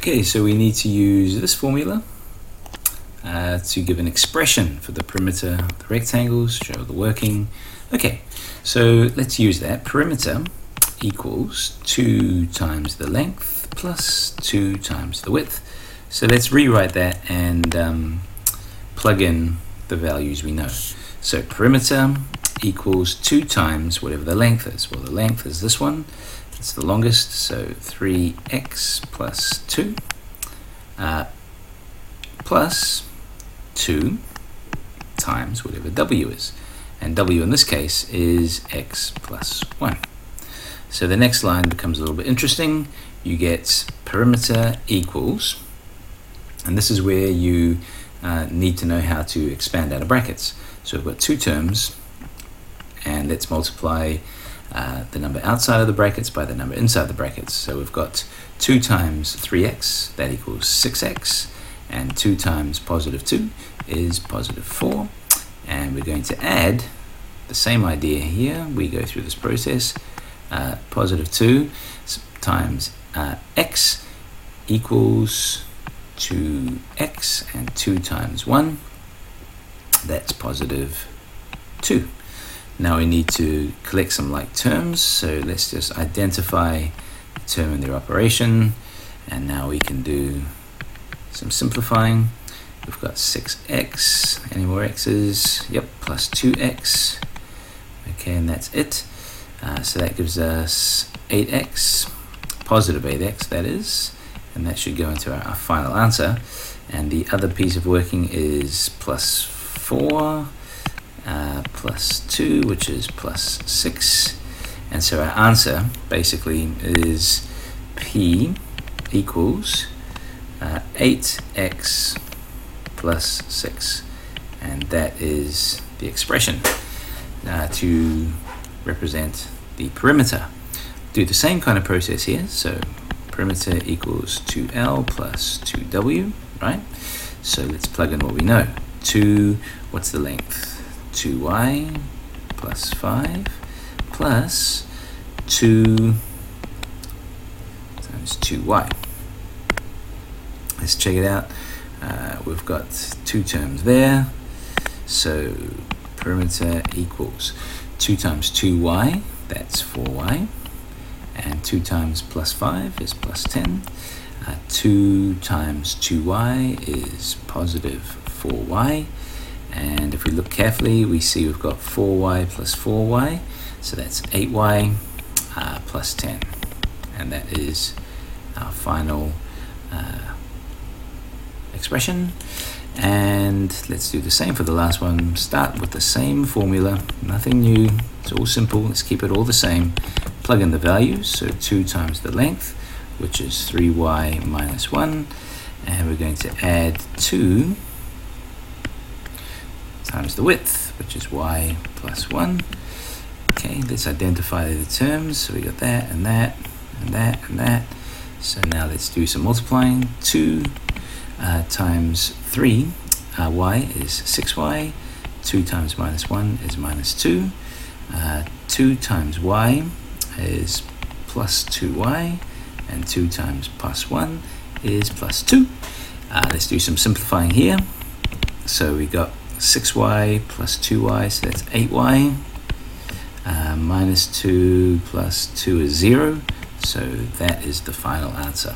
Okay, so we need to use this formula to give an expression for the perimeter of the rectangles, show the working. Okay, so let's use that. Perimeter equals 2 times the length plus 2 times the width. So let's rewrite that and plug in the values we know. So perimeter equals 2 times whatever the length is. Well, the length is this one. It's the longest, so 3x plus 2 plus 2 times whatever w is. And w in this case is x plus 1. So the next line becomes a little bit interesting. You get perimeter equals, and this is where you need to know how to expand out of brackets. So we've got two terms, and let's multiply the number outside of the brackets by the number inside the brackets. So we've got 2 times 3x, that equals 6x, and 2 times positive 2 is positive 4. And we're going to add the same idea here. We go through this process. Positive 2 times x equals 2x, and 2 times 1, that's positive 2. Now we need to collect some like terms, so let's just identify the term in their operation, and now we can do some simplifying. We've got 6x, any more x's? Yep, plus 2x. Okay, and that's it. So that gives us 8x, positive 8x that is, and that should go into our final answer. And the other piece of working is plus 4 plus 2, which is plus 6. And so our answer basically is P equals 8x plus 6. And that is the expression to represent the perimeter. Do the same kind of process here. So perimeter equals 2L plus 2W, right? So let's plug in what we know. 2, what's the length? 2y plus 5 plus 2 times 2y. Let's check it out. We've got two terms there. So perimeter equals 2 times 2y, that's 4y. And 2 times plus 5 is plus 10. 2 times 2y is positive 4y. And if we look carefully, we see we've got 4y plus 4y. So that's 8y plus 10. And that is our final expression. And let's do the same for the last one. Start with the same formula, nothing new. It's all simple. Let's keep it all the same. Plug in the values. So 2 times the length, which is 3y minus 1. And we're going to add 2 times the width, which is y plus 1. Okay, let's identify the terms. So we got that and that and that and that. So now let's do some multiplying. 2 times 3, y is 6y. 2 times minus 1 is minus 2. 2 times y is plus 2y. And 2 times plus 1 is plus 2. Let's do some simplifying here. So we got 6y plus 2y, so that's 8y. Minus 2 plus 2 is 0. So that is the final answer.